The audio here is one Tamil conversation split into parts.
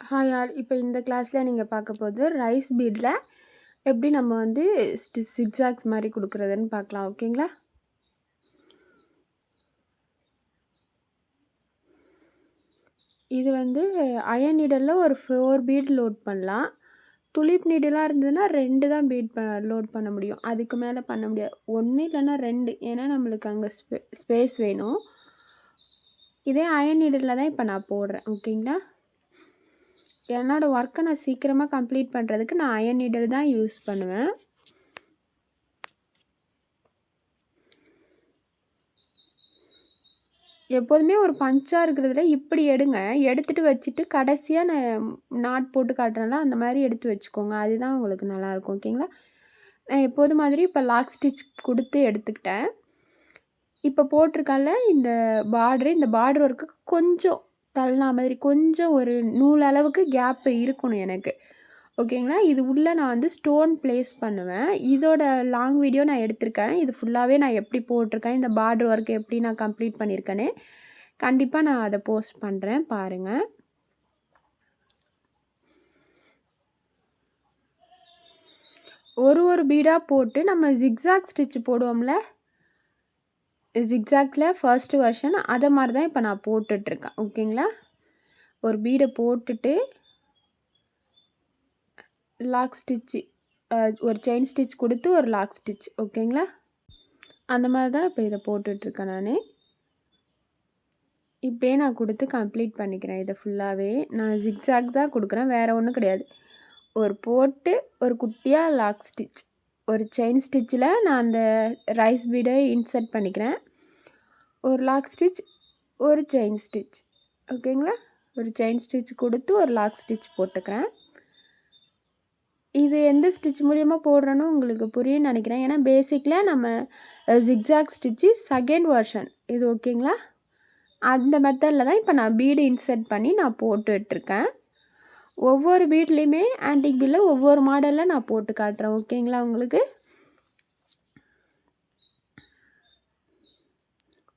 Hi all. இப்போ இந்த கிளாஸில் நீங்கள் பார்க்க போகிறது ரைஸ் பீடில் எப்படி நம்ம வந்து சிக்ஸாக்ஸ் மாதிரி கொடுக்குறதுன்னு பார்க்கலாம். ஓகேங்களா? இது வந்து அயன் நீடலில் ஒரு 4 பீட் லோட் பண்ணலாம். துலிப் நீடலாக இருந்ததுன்னா 2 தான் பீட் லோட் பண்ண முடியும். அதுக்கு மேலே பண்ண முடியாது. 1 இல்லைன்னா 2, ஏன்னா நம்மளுக்கு அங்கே ஸ்பேஸ் வேணும். இதே அயன் நீடலில் தான் இப்போ நான் போடுறேன். ஓகேங்களா? என்னோடய ஒர்க்கை நான் சீக்கிரமாக கம்ப்ளீட் பண்ணுறதுக்கு நான் அயன் நீடல் தான் யூஸ் பண்ணுவேன். எப்போதுமே ஒரு பஞ்சாக இருக்கிறதுல இப்படி எடுங்க. எடுத்துகிட்டு வச்சுட்டு கடைசியாக நான் நாட் போட்டு காட்டுறேன்ல, அந்த மாதிரி எடுத்து வச்சுக்கோங்க. அதுதான் உங்களுக்கு நல்லாயிருக்கும். ஓகேங்களா? நான் எப்போது மாதிரி இப்போ லாக் ஸ்டிச் கொடுத்து எடுத்துக்கிட்டேன். இப்போ போட்டிருக்கால இந்த பார்டர் ஒர்க்குக்கு கொஞ்சம் தள்ளா மாதிரி கொஞ்சம் ஒரு நூல் அளவுக்கு கேப்பு இருக்கணும் எனக்கு. ஓகேங்களா? இது உள்ளே நான் வந்து ஸ்டோன் ப்ளேஸ் பண்ணுவேன். இதோட லாங் வீடியோ நான் எடுத்திருக்கேன். இது ஃபுல்லாகவே நான் எப்படி போட்டிருக்கேன், இந்த பார்டர் ஒர்க் எப்படி நான் கம்ப்ளீட் பண்ணியிருக்கேன்னு கண்டிப்பாக நான் அதை போஸ்ட் பண்ணுறேன், பாருங்கள். ஒரு பீடாக போட்டு நம்ம ஜிக்ஸாக் ஸ்டிச் போடுவோம்ல, ஜிக்ஸாக்ல ஃபர்ஸ்ட் வெர்ஷன் அதை மாதிரி தான் இப்போ நான் போட்டுட்ருக்கேன். ஓகேங்களா? ஒரு பீடை போட்டுட்டு லாக் ஸ்டிச்சு, ஒரு செயின் ஸ்டிச் கொடுத்து ஒரு லாக் ஸ்டிச். ஓகேங்களா? அந்த மாதிரி தான் இப்போ இதை போட்டுட்ருக்கேன் நான். இப்படியே நான் கொடுத்து கம்ப்ளீட் பண்ணிக்கிறேன். இதை ஃபுல்லாகவே நான் ஜிக்ஸாக் தான் கொடுக்குறேன், வேறு ஒன்றும் கிடையாது. ஒரு போட்டு ஒரு குட்டியாக லாக் ஸ்டிச், ஒரு செயின் ஸ்டிச்சில் நான் அந்த ரைஸ் பீடை இன்சர்ட் பண்ணிக்கிறேன். ஒரு லாக் ஸ்டிச், ஒரு செயின் ஸ்டிச். ஓகேங்களா? ஒரு செயின் ஸ்டிச் கொடுத்து ஒரு லாக் ஸ்டிச் போட்டுக்கிறேன். இது எந்த ஸ்டிச் மூலியமாக போடுறேன்னு உங்களுக்கு புரியும்னு நினைக்கிறேன். ஏன்னா பேசிக்கில் நம்ம ஜிக்ஸாக் ஸ்டிச்சு செகண்ட் வெர்ஷன் இது. ஓகேங்களா? அந்த மெத்தடில் தான் இப்போ நான் பீடு இன்சர்ட் பண்ணி நான் போட்டுட்ருக்கேன். ஒவ்வொரு பீட்லேயுமே ஆன்டிக் பீடில் ஒவ்வொரு மாடலில் நான் போட்டு காட்டுறேன். ஓகேங்களா? உங்களுக்கு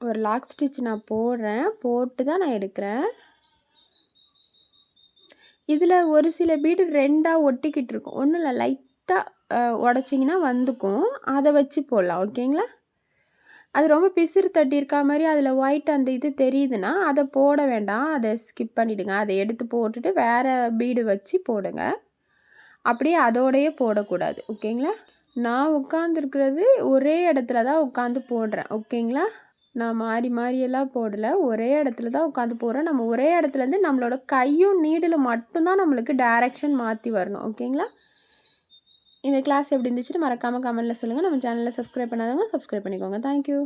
ஒரு லாக் ஸ்டிச் நான் போடுறேன், போட்டு தான் நான் எடுக்கிறேன். இதில் ஒரு சில பீடு 2ஆக ஒட்டிக்கிட்டு இருக்கும். ஒன்றும் இல்லை, லைட்டாக உடச்சிங்கன்னா வந்துக்கும், அதை வச்சு போடலாம். ஓகேங்களா? அது ரொம்ப பிசிறு தட்டி இருக்கா மாதிரி அதில் ஒயிட் அந்த இது தெரியுதுன்னா அதை போட வேண்டாம், அதை ஸ்கிப் பண்ணிவிடுங்க. அதை எடுத்து போட்டுட்டு வேறு பீடு வச்சு போடுங்க. அப்படியே அதோடையே போடக்கூடாது. ஓகேங்களா? நான் உட்காந்துருக்கிறது ஒரே இடத்துல தான் உட்காந்து போடுறேன். ஓகேங்களா? நான் மாறியெல்லாம் போடலை, ஒரே இடத்துல தான் உட்காந்து போடுறேன். நம்ம ஒரே இடத்துலேருந்து நம்மளோட கையும் நீடிலும் மட்டும்தான் நம்மளுக்கு டைரெக்ஷன் மாற்றி வரணும். ஓகேங்களா? இந்த கிளாஸ் எப்படி இருந்துச்சுன்னு மறக்காமல் கமெண்ட்டில் சொல்லுங்கள். நம்ம சேனலில் சப்ஸ்கிரைப் பண்ணாதவங்க சப்ஸ்கிரைப் பண்ணிக்கோங்க. தேங்க்யூ.